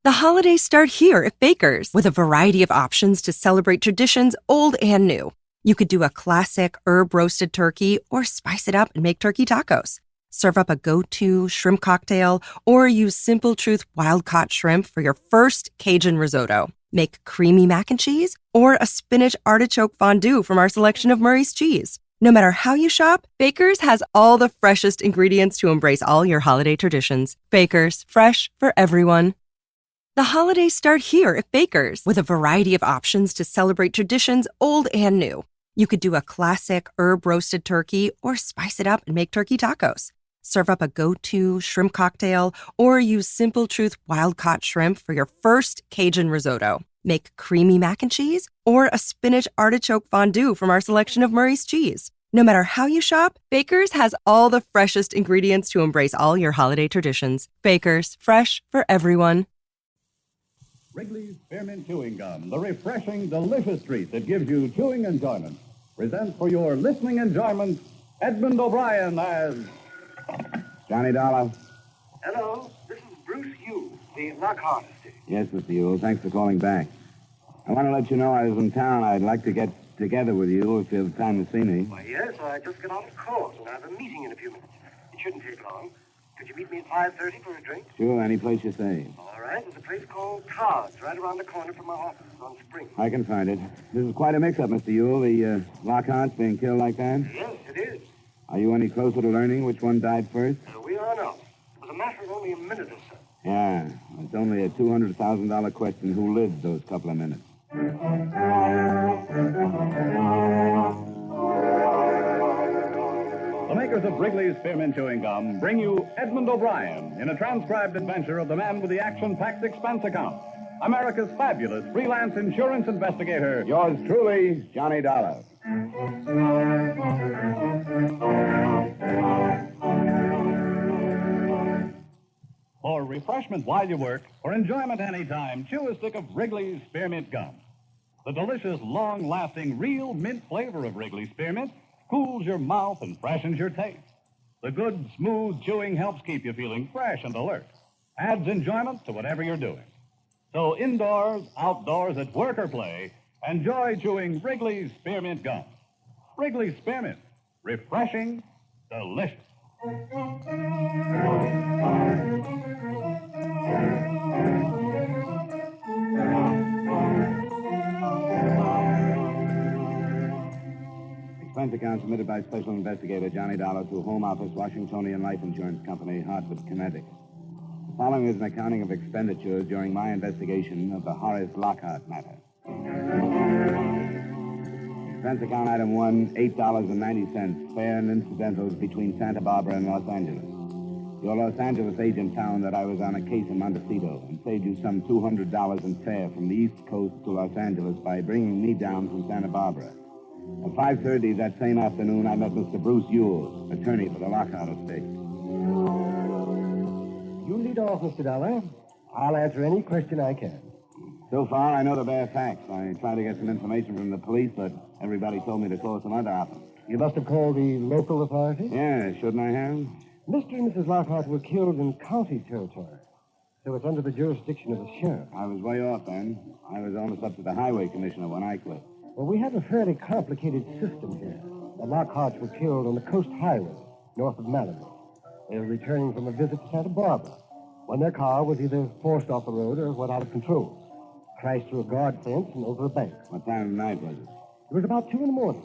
The holidays start here at Baker's with a variety of options to celebrate traditions old and new. You could do a classic herb-roasted turkey or spice it up and make turkey tacos. Serve up a go-to shrimp cocktail or use Simple Truth wild-caught shrimp for your first Cajun risotto. Make creamy mac and cheese or a spinach artichoke fondue from our selection of Murray's cheese. No matter how you shop, Baker's has all the freshest ingredients to embrace all your holiday traditions. Baker's, fresh for everyone. The holidays start here at Baker's with a variety of options to celebrate traditions old and new. You could do a classic herb-roasted turkey or spice it up and make turkey tacos. Serve up a go-to shrimp cocktail or use Simple Truth wild-caught shrimp for your first Cajun risotto. Make creamy mac and cheese or a spinach artichoke fondue from our selection of Murray's cheese. No matter how you shop, Baker's has all the freshest ingredients to embrace all your holiday traditions. Baker's, fresh for everyone. Wrigley's Spearmint Chewing Gum, the refreshing, delicious treat that gives you chewing enjoyment, presents for your listening enjoyment Edmund O'Brien as Johnny Dollar. Hello, this is Bruce Hughes, the Lockhart estate. Yes, Mr. Yule. Thanks for calling back. I want to let you know I was in town. I'd like to get together with you if you have time to see me. Why, yes, I just got out of court, and I have a meeting in a few minutes. It shouldn't take long. Could you meet me at 5:30 for a drink? Sure, any place you say. All right, there's a place called Todd's right around the corner from my office on Spring. I can find it. This is quite a mix-up, Mr. Yule. The Lockhart's being killed like that? Yes, it is. Are you any closer to learning which one died first? We are now. It was a matter of only a minute or so. Yeah, it's only a $200,000 question who lived those couple of minutes. the makers of Wrigley's Spearmint Chewing Gum bring you Edmund O'Brien in a transcribed adventure of the man with the action-packed expense account, America's fabulous freelance insurance investigator. Yours truly, Johnny Dollar. For refreshment while you work, or enjoyment anytime, chew a stick of Wrigley's Spearmint Gum. The delicious, long-lasting, real mint flavor of Wrigley's Spearmint cools your mouth and freshens your taste. The good, smooth chewing helps keep you feeling fresh and alert. Adds enjoyment to whatever you're doing. So indoors, outdoors, at work or play, enjoy chewing Wrigley's Spearmint Gum. Wrigley's Spearmint. Refreshing, delicious. Expense account submitted by Special Investigator Johnny Dollar to Home Office, Washingtonian Life Insurance Company, Hartford, Connecticut. The following is an accounting of expenditures during my investigation of the Horace Lockhart matter. Expense account item 1, $8.90, fare and incidentals between Santa Barbara and Los Angeles. Your Los Angeles agent found that I was on a case in Montecito and saved you some $200 in fare from the East Coast to Los Angeles by bringing me down from Santa Barbara. At 5:30 that same afternoon, I met Mr. Bruce Ewell, attorney for the Lockhart estate. You lead off, Mr. Dollar. I'll answer any question I can. So far, I know the bare facts. I tried to get some information from the police, but everybody told me to call some other outfit. You must have called the local authorities? Yeah, shouldn't I have? Mr. and Mrs. Lockhart were killed in county territory, so it's under the jurisdiction of the sheriff. I was way off then. I was almost up to the highway commissioner when I quit. Well, we have a fairly complicated system here. The Lockharts were killed on the Coast Highway, north of Malibu. They were returning from a visit to Santa Barbara when their car was either forced off the road or went out of control. Crashed through a guard fence and over a bank. What time of night was it? It was about 2 a.m.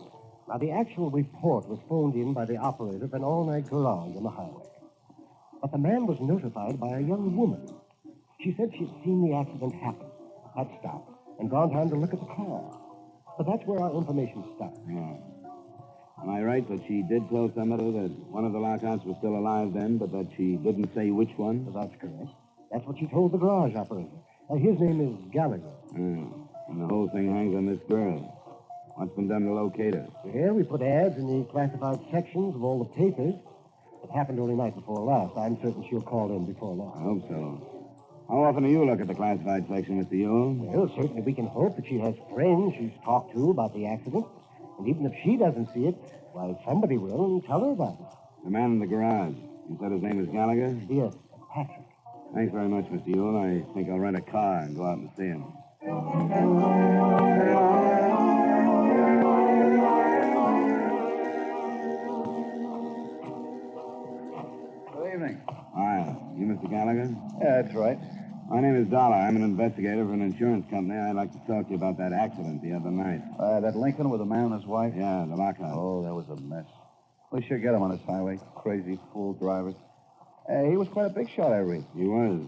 Now, the actual report was phoned in by the operator of an all-night garage on the highway. But the man was notified by a young woman. She said she'd seen the accident happen, had stopped, and gone down to look at the car. But that's where our information stopped. Yeah. Am I right that she did tell somebody that one of the Lockharts was still alive then, but that she didn't say which one? Well, that's correct. That's what she told the garage operator. His name is Gallagher. And the whole thing hangs on this girl. What's been done to locate her? Yeah, we put ads in the classified sections of all the papers. It happened only night before last. I'm certain she'll call in before long. I hope so. How often do you look at the classified section, Mr. Ewell? Well, certainly we can hope that she has friends she's talked to about the accident. And even if she doesn't see it, why, somebody will and tell her about it. The man in the garage. You said his name is Gallagher? Yes, Patrick. Thanks very much, Mr. Yule. I think I'll rent a car and go out and see him. Good evening. Hi. You Mr. Gallagher? Yeah, that's right. My name is Dollar. I'm an investigator for an insurance company. I'd like to talk to you about that accident the other night. That Lincoln with the man and his wife? Yeah, the Lockhart. Oh, that was a mess. We should get him on this highway. Crazy fool drivers. He was quite a big shot, I read. He was.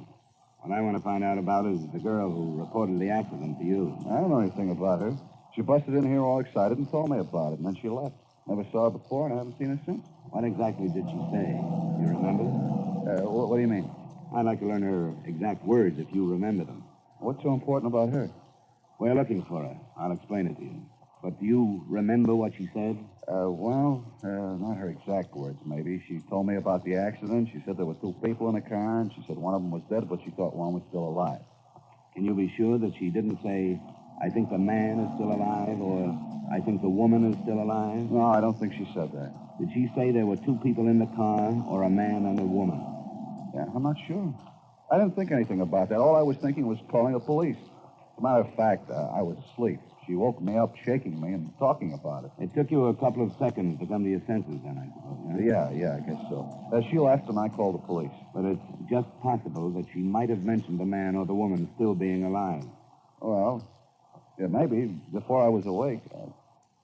What I want to find out about is the girl who reported the accident to you. I don't know anything about her. She busted in here all excited and told me about it, and then she left. Never saw her before, and I haven't seen her since. What exactly did she say? You remember? What do you mean? I'd like to learn her exact words if you remember them. What's so important about her? We're looking for her. I'll explain it to you. But do you remember what she said? Not her exact words, maybe. She told me about the accident. She said there were two people in the car, and she said one of them was dead, but she thought one was still alive. Can you be sure that she didn't say, I think the man is still alive, or I think the woman is still alive? No, I don't think she said that. Did she say there were two people in the car, or a man and a woman? Yeah, I'm not sure. I didn't think anything about that. All I was thinking was calling the police. As a matter of fact, I was asleep. She woke me up, shaking me, and talking about it. It took you a couple of seconds to come to your senses then, I suppose, huh? Yeah, I guess so. She left, and I called the police. But it's just possible that she might have mentioned the man or the woman still being alive. Well, yeah, maybe, before I was awake.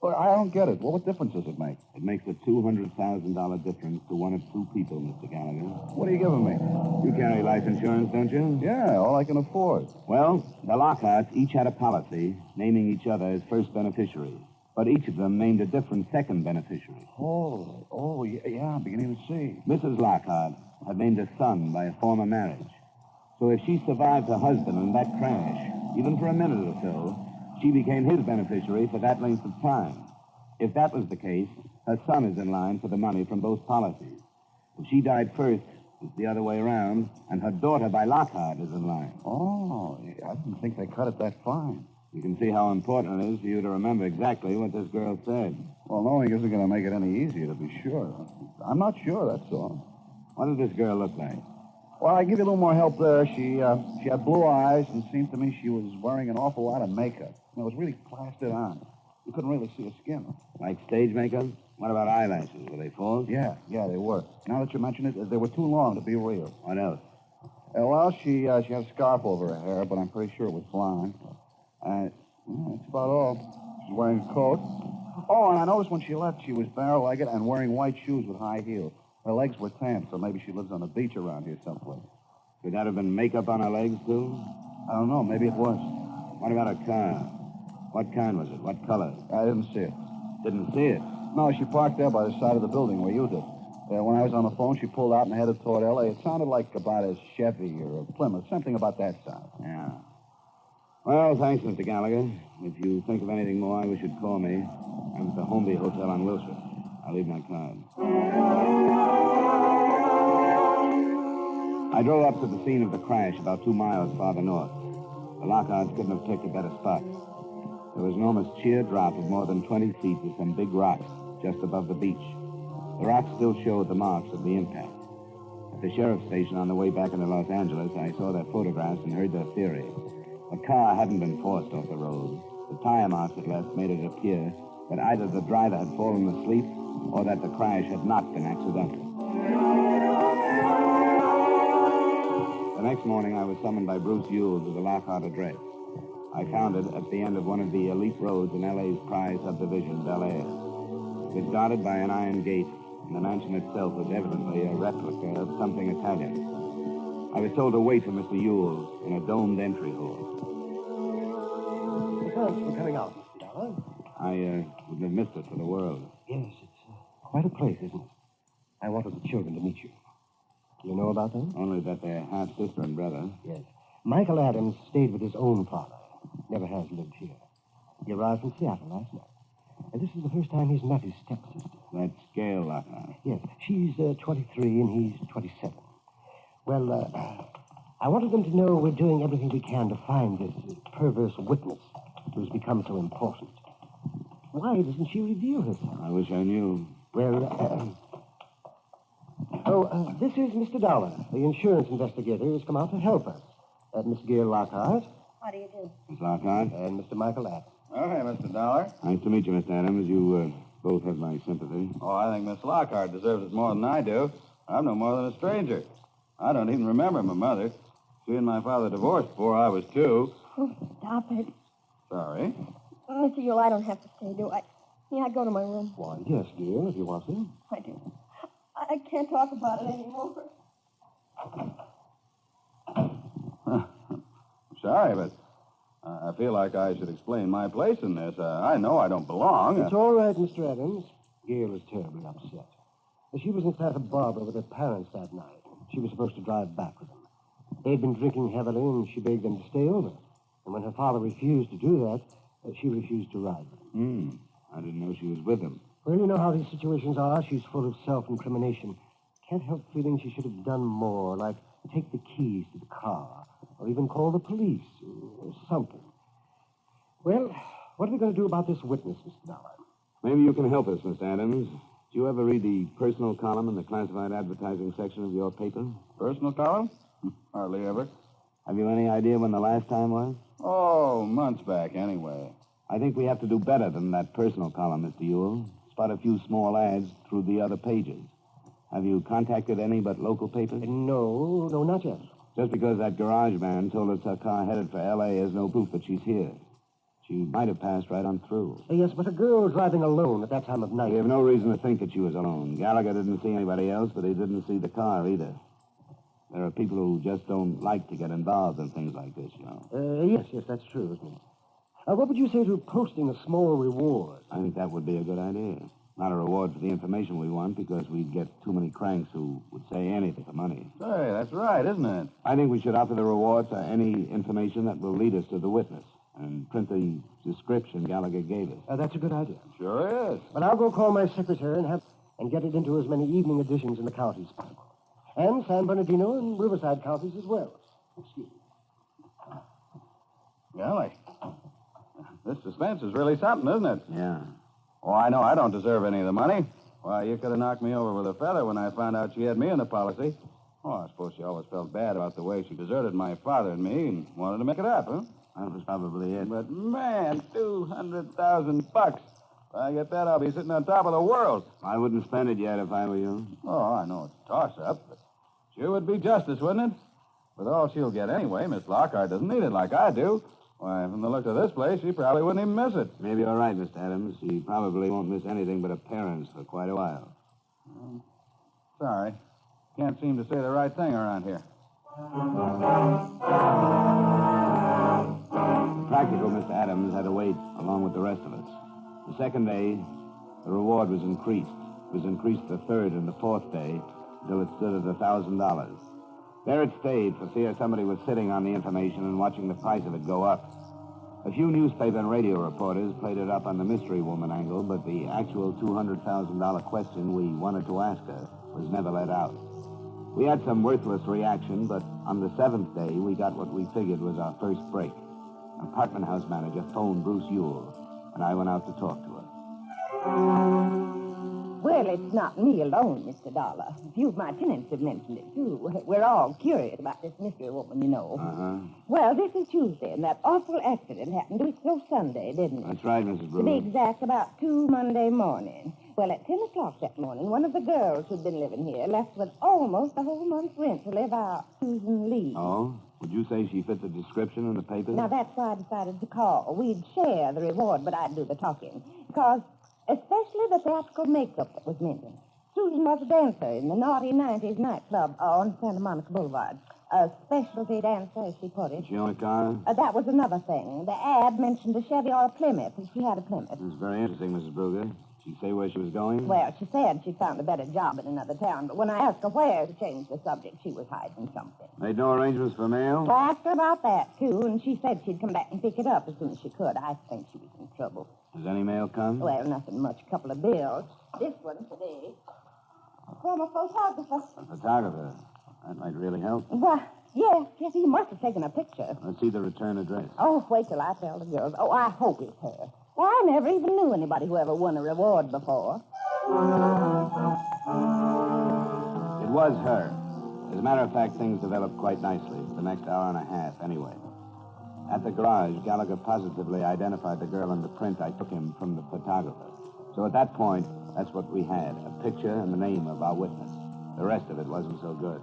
But I don't get it. Well, what difference does it make? It makes a $200,000 difference to one of two people, Mr. Gallagher. What are you giving me? You carry life insurance, don't you? Yeah, all I can afford. Well, the Lockharts each had a policy naming each other as first beneficiaries. But each of them named a different second beneficiary. Yeah, I'm beginning to see. Mrs. Lockhart had named a son by a former marriage. So if she survived her husband in that crash, even for a minute or so, she became his beneficiary for that length of time. If that was the case, her son is in line for the money from both policies. If she died first, it's the other way around, and her daughter by Lockhart is in line. Oh, I didn't think they cut it that fine. You can see how important it is for you to remember exactly what this girl said. Well, knowing isn't going to make it any easier, to be sure. I'm not sure, that's all. What did this girl look like? Well, I give you a little more help there. She had blue eyes, and it seemed to me she was wearing an awful lot of makeup. It was really plastered on. You couldn't really see her skin. Like stage makeup? What about eyelashes? Were they false? Yeah, they were. Now that you mention it, they were too long to be real. What else? She had a scarf over her hair, but I'm pretty sure it was blonde. That's about all. She's wearing a coat. Oh, and I noticed when she left, she was bare-legged and wearing white shoes with high heels. Her legs were tan, so maybe she lives on the beach around here someplace. Could that have been makeup on her legs, too? I don't know. Maybe it was. What about her car? What kind was it? What color? I didn't see it. Didn't see it? No, she parked there by the side of the building where you did. When I was on the phone, she pulled out and headed toward L.A. It sounded like about a Chevy or a Plymouth, something about that size. Yeah. Well, thanks, Mr. Gallagher. If you think of anything more, I wish you'd call me. I'm at the Homeby Hotel on Wilshire. I'll leave my card. I drove up to the scene of the crash about 2 miles farther north. The Lockharts couldn't have picked a better spot. There was an almost sheer drop of more than 20 feet to some big rocks just above the beach. The rocks still showed the marks of the impact. At the sheriff's station on the way back into Los Angeles, I saw their photographs and heard their theory. The car hadn't been forced off the road. The tire marks it left made it appear that either the driver had fallen asleep or that the crash had not been accidental. The next morning, I was summoned by Bruce Yule to the Lockhart address. I found it at the end of one of the elite roads in L.A.'s prize subdivision, Bel Air. It was guarded by an iron gate, and the mansion itself was evidently a replica of something Italian. I was told to wait for Mr. Yule in a domed entry hall. Thanks for coming out, Mr. Dollar. I wouldn't have missed it for the world. Yes, it's quite a place, isn't it? I wanted the children to meet you. Do you know about them? Only that they're half-sister and brother. Yes. Michael Adams stayed with his own father. Never has lived here. He arrived from Seattle last night. And this is the first time he's met his stepsister. That's Gail Lockhart. Yes. She's 23 and he's 27. Well, I wanted them to know we're doing everything we can to find this perverse witness who's become so important. Why doesn't she reveal herself? I wish I knew. Well, Oh, this is Mr. Dollar, the insurance investigator who's come out to help us. Miss Gail Lockhart. How do you do? Miss Lockhart. And Mr. Michael Adams. Oh, hey, Mr. Dollar. Nice to meet you, Mr. Adams. You both have my sympathy. Oh, I think Miss Lockhart deserves it more than I do. I'm no more than a stranger. I don't even remember my mother. She and my father divorced before I was 2. Oh, stop it. Sorry. Mr. Yule, I don't have to stay, do I? Yeah, I go to my room. Why, yes, Gail, if you want to. I do. I can't talk about it anymore. Sorry, but I feel like I should explain my place in this. I know I don't belong. It's all right, Mr. Adams. Gail is terribly upset. She was in Santa Barbara with her parents that night. She was supposed to drive back with them. They'd been drinking heavily, and she begged them to stay over. And when her father refused to do that, she refused to ride with him. I didn't know she was with him. Well, you know how these situations are. She's full of self-incrimination. Can't help feeling she should have done more, like take the keys to the car, or even call the police, or something. Well, what are we going to do about this witness, Mr. Dollar? Maybe you can help us, Mr. Adams. Do you ever read the personal column in the classified advertising section of your paper? Personal column? Hardly ever. Have you any idea when the last time was? Oh, months back, anyway. I think we have to do better than that personal column, Mr. Ewell. Spot a few small ads through the other pages. Have you contacted any but local papers? No, not yet. Just because that garage man told us her car headed for L.A. is no proof that she's here. She might have passed right on through. Yes, but a girl driving alone at that time of night. We have no reason to think that she was alone. Gallagher didn't see anybody else, but he didn't see the car either. There are people who just don't like to get involved in things like this, you know. Yes, that's true, isn't it? What would you say to posting a small reward? I think that would be a good idea. Not a reward for the information we want, because we'd get too many cranks who would say anything for money. Say, that's right, isn't it? I think we should offer the reward for any information that will lead us to the witness and print the description Gallagher gave us. That's a good idea. Sure is. But I'll go call my secretary and get it into as many evening editions in the counties as possible. And San Bernardino and Riverside counties as well. Excuse me. Golly. This suspense is really something, isn't it? Yeah. Oh, I know I don't deserve any of the money. Why, you could have knocked me over with a feather when I found out she had me in the policy. Oh, I suppose she always felt bad about the way she deserted my father and me and wanted to make it up, huh? That was probably it. But, man, $200,000. If I get that, I'll be sitting on top of the world. I wouldn't spend it yet if I were you. Oh, I know it's a toss-up, but sure would be justice, wouldn't it? With all she'll get anyway, Miss Lockhart doesn't need it like I do. Why, from the look of this place, she probably wouldn't even miss it. Maybe you're right, Mr. Adams. She probably won't miss anything but her parents for quite a while. Sorry. Can't seem to say the right thing around here. Practical Mr. Adams had to wait along with the rest of us. The second day, the reward was increased. It was increased the third and the fourth day until it stood at $1,000. There it stayed for fear somebody was sitting on the information and watching the price of it go up. A few newspaper and radio reporters played it up on the mystery woman angle, but the actual $200,000 question we wanted to ask her was never let out. We had some worthless reaction, but on the seventh day, we got what we figured was our first break. An apartment house manager phoned Bruce Ewell, and I went out to talk to her. Well, it's not me alone, Mr. Dollar. A few of my tenants have mentioned it, too. We're all curious about this mystery woman, you know. Well, this is Tuesday, and that awful accident happened to it Sunday, didn't it? That's right, Mrs. To be Brewer. exact, about 2 Monday morning. Well, at 10 o'clock that morning, one of the girls who'd been living here left with almost a whole month's rent to live out. Susan Lee. Oh? Would you say she fit the description in the papers? Now, that's why I decided to call. We'd share the reward, but I'd do the talking. Because, especially the theatrical makeup that was mentioned. Susan was a dancer in the naughty 90s nightclub on Santa Monica Boulevard. A specialty dancer, as she put it. She own a car? That was another thing. The ad mentioned a Chevy or a Plymouth, and she had a Plymouth. This is very interesting, Mrs. Brugger. Did she say where she was going? Well, she said she'd found a better job in another town, but when I asked her where to change the subject, she was hiding something. Made no arrangements for mail? I asked her about that, too, and she said she'd come back and pick it up as soon as she could. I think she was in trouble. Has any mail come? Well, nothing much. A couple of bills. This one today. From a photographer. A photographer. That might really help. Why, yes, he must have taken a picture. Let's see the return address. Oh, wait till I tell the girls. Oh, I hope it's her. Well, I never even knew anybody who ever won a reward before. It was her. As a matter of fact, things developed quite nicely for the next hour and a half, anyway. At the garage, Gallagher positively identified the girl in the print I took him from the photographer. So at that point, that's what we had, a picture and the name of our witness. The rest of it wasn't so good.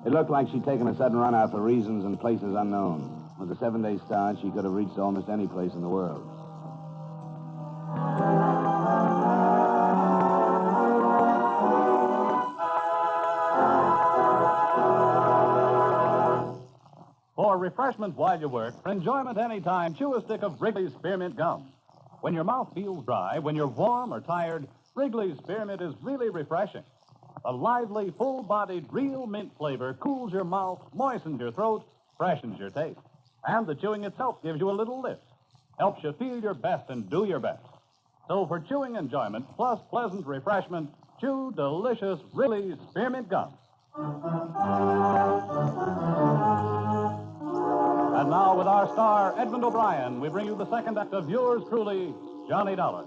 It looked like she'd taken a sudden run out for reasons and places unknown. With a 7-day start, she could have reached almost any place in the world. For refreshment while you work, for enjoyment anytime, chew a stick of Wrigley's Spearmint Gum. When your mouth feels dry, when you're warm or tired, Wrigley's Spearmint is really refreshing. A lively, full-bodied, real mint flavor cools your mouth, moistens your throat, freshens your taste. And the chewing itself gives you a little lift. Helps you feel your best and do your best. So for chewing enjoyment plus pleasant refreshment, chew delicious Wrigley's Spearmint Gum. And now, with our star, Edmund O'Brien, we bring you the second act of yours truly, Johnny Dollar.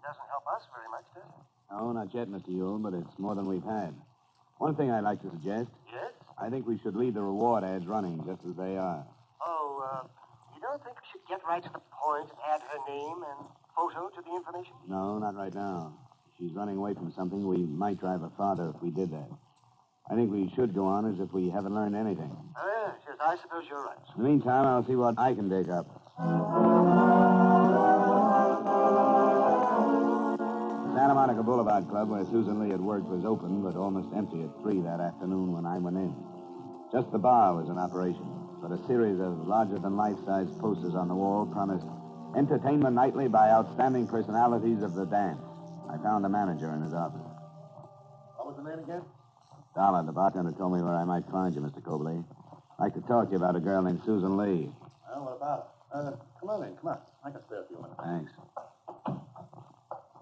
Doesn't help us very much, does it? No, not yet, Mr. Yule, but it's more than we've had. One thing I'd like to suggest. Yes? I think we should leave the reward ads running just as they are. Oh, you don't think we should get right to the point and add her name and photo to the information? No, not right now. If she's running away from something, we might drive her farther if we did that. I think we should go on as if we haven't learned anything. Oh, yes, I suppose you're right. In the meantime, I'll see what I can dig up. The Santa Monica Boulevard Club, where Susan Lee had worked, was open, but almost empty at 3 that afternoon when I went in. Just the bar was in operation, but a series of larger-than-life-size posters on the wall promised entertainment nightly by outstanding personalities of the dance. I found the manager in his office. What was the name again? Dollar, the bartender, told me where I might find you, Mr. Cobley. I'd like to talk to you about a girl named Susan Lee. Well, what about it? Come on in, come on. I can spare a few minutes. Thanks.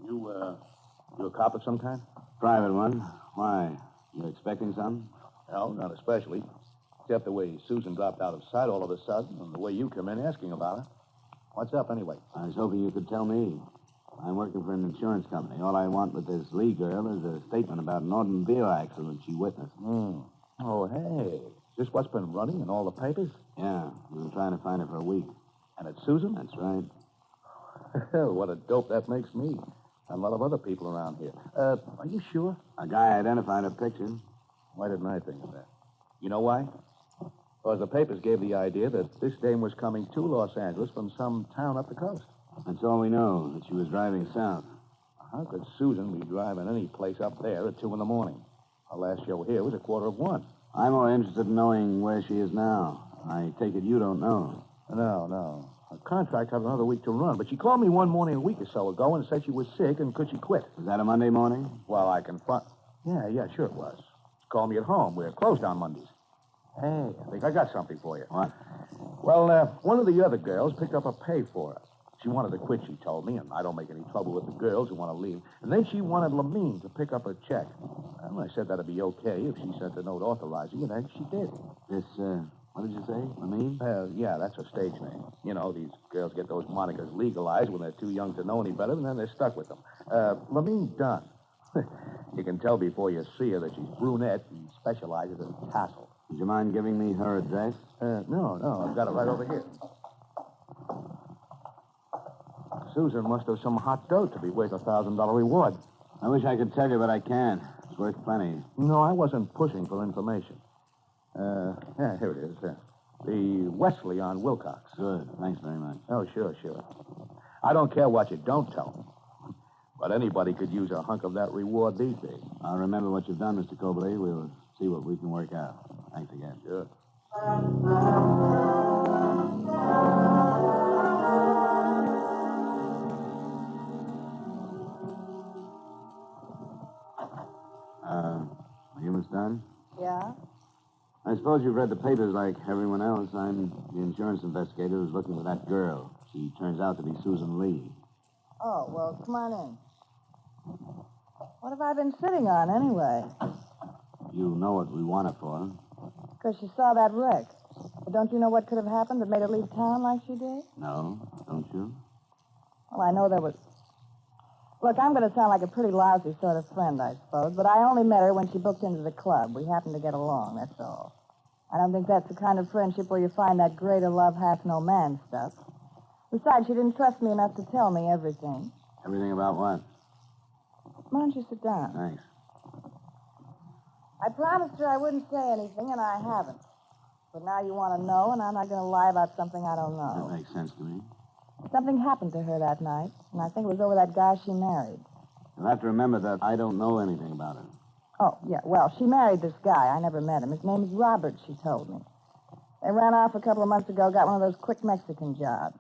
You a cop of some kind? Private one. Why? You expecting something? No, not especially. Except the way Susan dropped out of sight all of a sudden and the way you come in asking about her. What's up, anyway? I was hoping you could tell me. I'm working for an insurance company. All I want with this Lee girl is a statement about an automobile accident she witnessed. Oh, hey. Is this what's been running in all the papers? Yeah, we've been trying to find her for a week. And it's Susan? That's right. What a dope that makes me. And a lot of other people around here. Are you sure? A guy identified her picture. Why didn't I think of that? You know why? Because the papers gave the idea that this dame was coming to Los Angeles from some town up the coast. That's all we know, that she was driving south. How could Susan be driving any place up there at 2 in the morning? Our last show here was at 1:45. I'm more interested in knowing where she is now. I take it you don't know. No. Her contract had another week to run, but she called me one morning a week or so ago and said she was sick and could she quit. Was that a Monday morning? Well, I confront... Yeah, sure it was. She called me at home. We're closed on Mondays. Hey, I think I got something for you. What? Well, one of the other girls picked up a pay for her. She wanted to quit, she told me, and I don't make any trouble with the girls who want to leave. And then she wanted Lamine to pick up her check. Well, I said that'd be okay if she sent a note authorizing it, and she did. This, what did you say? Lamine? Yeah, that's her stage name. You know, these girls get those monikers legalized when they're too young to know any better, and then they're stuck with them. Lamine Dunn. You can tell before you see her that she's brunette and specializes in tassel. Would you mind giving me her address? No, I've got it right over here. Susan must have some hot dough to be worth a $1,000 reward. I wish I could tell you, but I can't. It's worth plenty. No, I wasn't pushing for information. Here it is. The Wesley on Wilcox. Good. Thanks very much. Oh, sure. I don't care what you don't tell them. But anybody could use a hunk of that reward these days. I'll remember what you've done, Mr. Cobley. We'll see what we can work out. Thanks again. Sure. You almost done? Yeah? I suppose you've read the papers like everyone else. I'm the insurance investigator who's looking for that girl. She turns out to be Susan Lee. Oh, well, come on in. What have I been sitting on, anyway? You know what we want her for. Because she saw that wreck. But don't you know what could have happened that made her leave town like she did? No, don't you? Well, I know there was... Look, I'm going to sound like a pretty lousy sort of friend, I suppose, but I only met her when she booked into the club. We happened to get along, that's all. I don't think that's the kind of friendship where you find that greater love hath no man stuff. Besides, she didn't trust me enough to tell me everything. Everything about what? Why don't you sit down? Thanks. I promised her I wouldn't say anything, and I haven't. But now you want to know, and I'm not going to lie about something I don't know. That makes sense to me. Something happened to her that night, and I think it was over that guy she married. You'll have to remember that I don't know anything about her. Oh, yeah, well, she married this guy. I never met him. His name is Robert, she told me. They ran off a couple of months ago, got one of those quick Mexican jobs.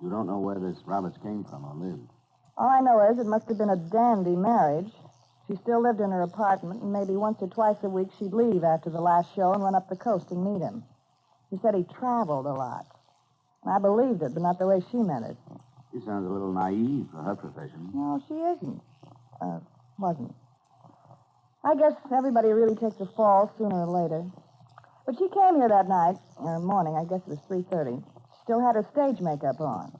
You don't know where this Roberts came from or lived. All I know is it must have been a dandy marriage. She still lived in her apartment, and maybe once or twice a week she'd leave after the last show and run up the coast and meet him. He said he traveled a lot. And I believed it, but not the way she meant it. She sounds a little naive for her profession. No, she isn't. Wasn't. I guess everybody really takes a fall sooner or later. But she came here that night, or morning, I guess it was 3:30. She still had her stage makeup on.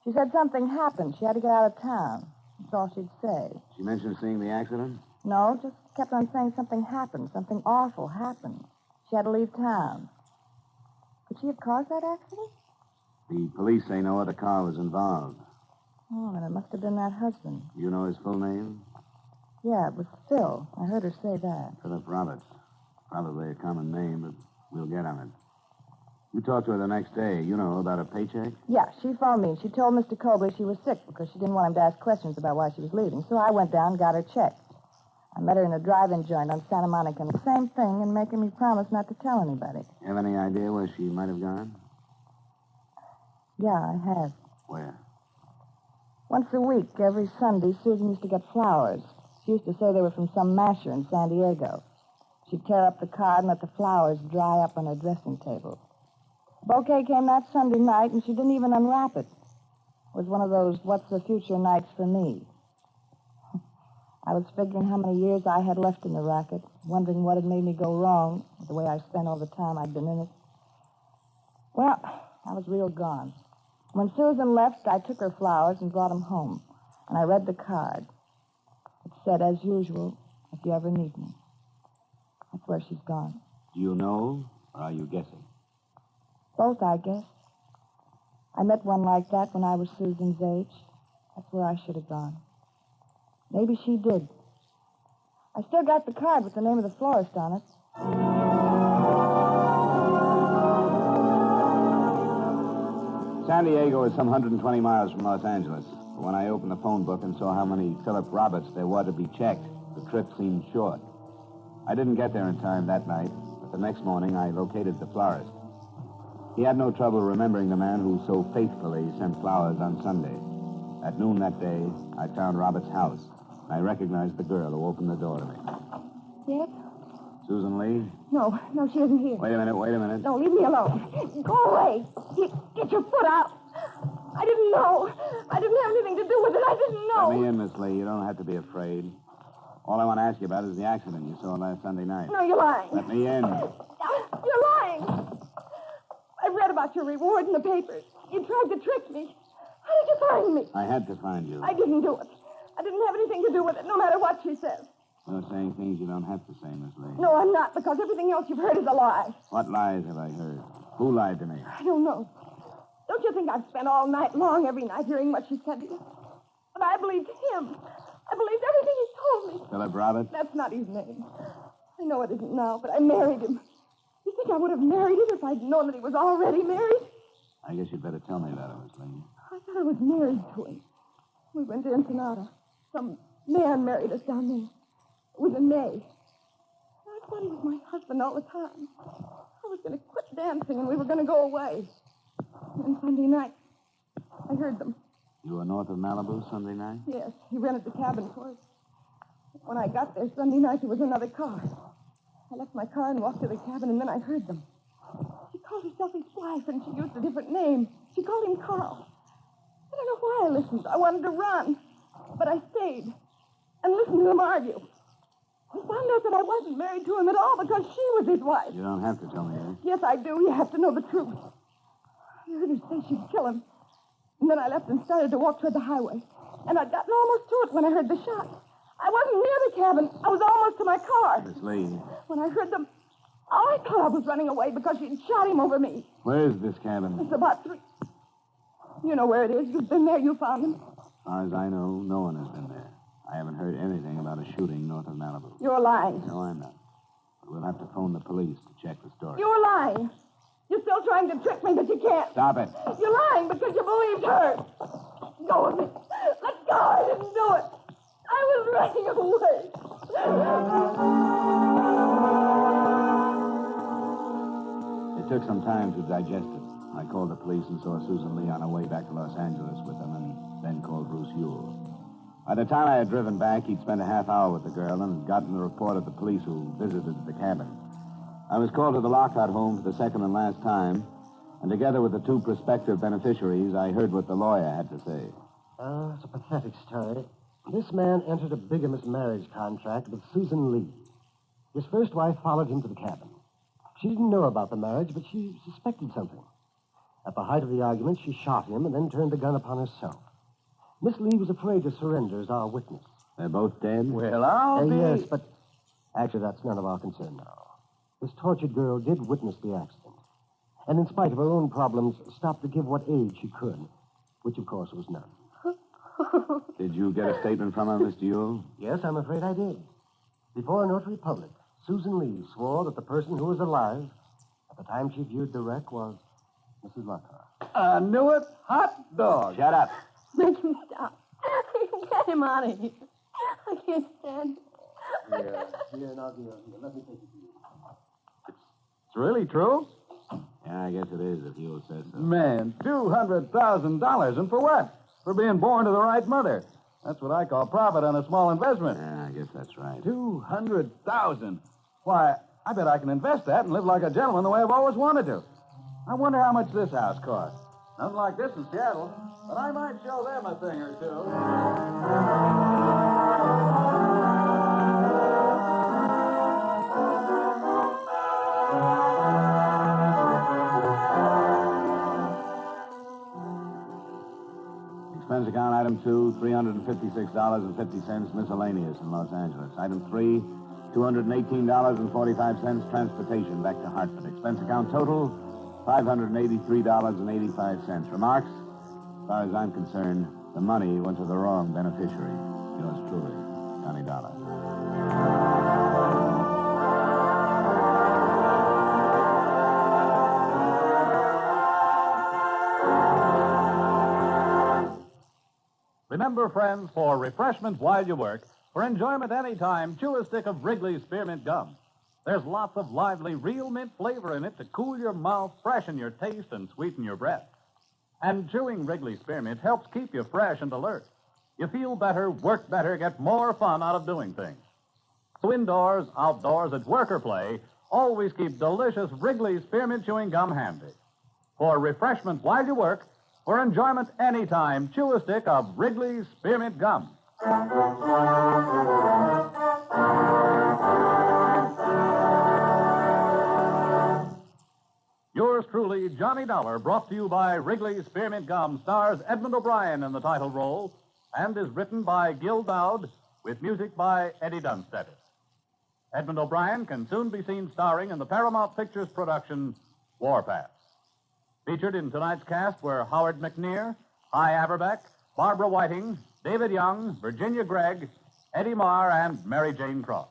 She said something happened. She had to get out of town. That's all she'd say. She mentioned seeing the accident? No, just kept on saying something happened. Something awful happened. She had to leave town. Could she have caused that accident? The police say no other car was involved. Oh, then it must have been that husband. You know his full name? Yeah, it was Phil. I heard her say that. Philip Roberts. Probably a common name, but we'll get on it. You talked to her the next day, you know, about a paycheck? Yeah, she phoned me. She told Mr. Cobley she was sick because she didn't want him to ask questions about why she was leaving. So I went down and got her check. I met her in a drive-in joint on Santa Monica, and the same thing, and making me promise not to tell anybody. You have any idea where she might have gone? Yeah, I have. Where? Once a week, every Sunday, Susan used to get flowers. She used to say they were from some masher in San Diego. She'd tear up the card and let the flowers dry up on her dressing table. The bouquet came that Sunday night, and she didn't even unwrap it. It was one of those what's the future nights for me. I was figuring how many years I had left in the racket, wondering what had made me go wrong, the way I spent all the time I'd been in it. Well, I was real gone. When Susan left, I took her flowers and brought them home, and I read the card. It said, as usual, if you ever need me. That's where she's gone. Do you know, or are you guessing? Both, I guess. I met one like that when I was Susan's age. That's where I should have gone. Maybe she did. I still got the card with the name of the florist on it. San Diego is some 120 miles from Los Angeles. But when I opened the phone book and saw how many Philip Roberts there were to be checked, the trip seemed short. I didn't get there in time that night, but the next morning I located the florist. He had no trouble remembering the man who so faithfully sent flowers on Sunday. At noon that day, I found Robert's house. I recognized the girl who opened the door to me. Yes? Susan Lee? No, she isn't here. Wait a minute. No, leave me alone. Go away. Get your foot out. I didn't know. I didn't have anything to do with it. I didn't know. Let me in, Miss Lee. You don't have to be afraid. All I want to ask you about is the accident you saw last Sunday night. No, you're lying. Let me in. You're lying. I've read about your reward in the papers. You tried to trick me. How did you find me? I had to find you. I didn't do it. I didn't have anything to do with it, no matter what she says. You're saying things you don't have to say, Miss Lee. No, I'm not, because everything else you've heard is a lie. What lies have I heard? Who lied to me? I don't know. Don't you think I've spent all night long, every night, hearing what she said to you? But I believed him. I believed everything he told me. Philip Roberts? That's not his name. I know it isn't now, but I married him. You think I would have married him if I'd known that he was already married? I guess you'd better tell me about it, Miss Lee. I thought I was married to him. We went to Ensenada. Some man married us down there. It was in May. I thought he was my husband all the time. I was going to quit dancing and we were going to go away. And Sunday night, I heard them. You were north of Malibu Sunday night? Yes, he rented the cabin for us. When I got there Sunday night, there was another car. I left my car and walked to the cabin, and then I heard them. She called herself his wife, and she used a different name. She called him Carl. I don't know why I listened. I wanted to run. But I stayed and listened to them argue. I found out that I wasn't married to him at all because she was his wife. You don't have to tell me that. Yes, I do. You have to know the truth. I heard her say she'd kill him. And then I left and started to walk toward the highway. And I'd gotten almost to it when I heard the shots. I wasn't near the cabin. I was almost to my car. Miss Lee, When I heard them, I thought I was running away because she'd shot him over me. where is this cabin? It's about 3. You know where it is. You've been there. You found him. As far as I know, no one has been there. I haven't heard anything about a shooting north of Malibu. You're lying. No, I'm not. But we'll have to phone the police to check the story. You're lying. You're still trying to trick me, but you can't. Stop it. You're lying because you believed her. Go with me. Let go. I didn't do it. I was running away. It took some time to digest it. I called the police and saw Susan Lee on her way back to Los Angeles with them, and then called Bruce Ewell. By the time I had driven back, he'd spent a half hour with the girl and had gotten the report of the police who visited the cabin. I was called to the Lockhart home for the second and last time, and together with the 2 prospective beneficiaries, I heard what the lawyer had to say. It's a pathetic story. This man entered a bigamous marriage contract with Susan Lee. His first wife followed him to the cabin. She didn't know about the marriage, but she suspected something. At the height of the argument, she shot him and then turned the gun upon herself. Miss Lee was afraid to surrender as our witness. They're both dead? Well, I'll be... Yes, but actually that's none of our concern now. This tortured girl did witness the accident. And in spite of her own problems, stopped to give what aid she could, which of course was none. Did you get a statement from her, Mr. Ewell? Yes, I'm afraid I did. Before a notary public, Susan Lee swore that the person who was alive at the time she viewed the wreck was Mrs. Lockhart. I knew it. Hot dog. Shut up. Make him stop. Get him out of here. I can't stand it. Here, now, dear. Let me take it to you. It's really true? Yeah, I guess it is, if Ewell says so. Man, $200,000. And for what? For being born to the right mother. That's what I call profit on a small investment. Yeah, I guess that's right. 200,000. Why, I bet I can invest that and live like a gentleman the way I've always wanted to. I wonder how much this house costs. Nothing like this in Seattle, but I might show them a thing or two. Expense account item 2, $356.50 miscellaneous in Los Angeles. Item 3, $218.45 transportation back to Hartford. Expense account total, $583.85. Remarks? As far as I'm concerned, the money went to the wrong beneficiary. Yours truly, Johnny Dollar. Remember, friends, for refreshment while you work, for enjoyment any time, chew a stick of Wrigley's Spearmint Gum. There's lots of lively, real mint flavor in it to cool your mouth, freshen your taste, and sweeten your breath. And chewing Wrigley's Spearmint helps keep you fresh and alert. You feel better, work better, get more fun out of doing things. So indoors, outdoors, at work or play, always keep delicious Wrigley's Spearmint Chewing Gum handy. For refreshment while you work, for enjoyment anytime, chew a stick of Wrigley's Spearmint Gum. Yours truly, Johnny Dollar, brought to you by Wrigley's Spearmint Gum, stars Edmund O'Brien in the title role and is written by Gil Dowd with music by Eddie Dunstetter. Edmund O'Brien can soon be seen starring in the Paramount Pictures production Warpath. Featured in tonight's cast were Howard McNear, Hy Averbeck, Barbara Whiting, David Young, Virginia Gregg, Eddie Marr, and Mary Jane Cross.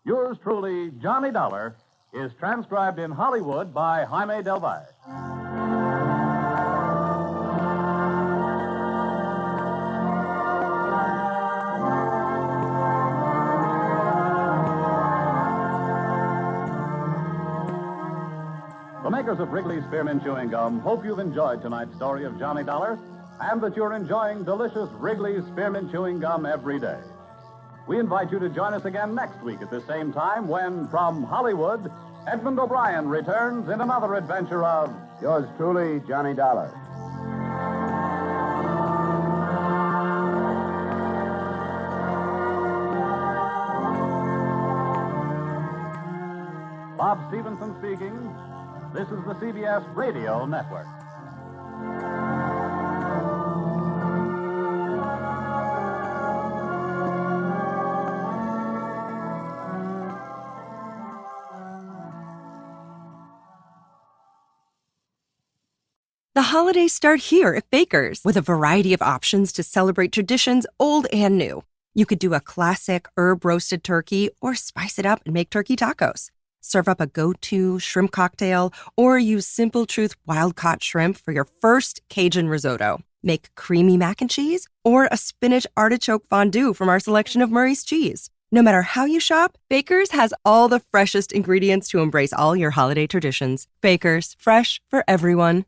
Yours truly, Johnny Dollar, is transcribed in Hollywood by Jaime Del Valle. The makers of Wrigley's Spearmint Chewing Gum hope you've enjoyed tonight's story of Johnny Dollar and that you're enjoying delicious Wrigley's Spearmint Chewing Gum every day. We invite you to join us again next week at the same time when, from Hollywood, Edmund O'Brien returns in another adventure of Yours truly, Johnny Dollar. Bob Stevenson speaking. This is the CBS Radio Network. The holidays start here at Baker's with a variety of options to celebrate traditions old and new. You could do a classic herb-roasted turkey or spice it up and make turkey tacos. Serve up a go-to shrimp cocktail or use Simple Truth wild-caught shrimp for your first Cajun risotto. Make creamy mac and cheese or a spinach artichoke fondue from our selection of Murray's cheese. No matter how you shop, Baker's has all the freshest ingredients to embrace all your holiday traditions. Baker's, fresh for everyone.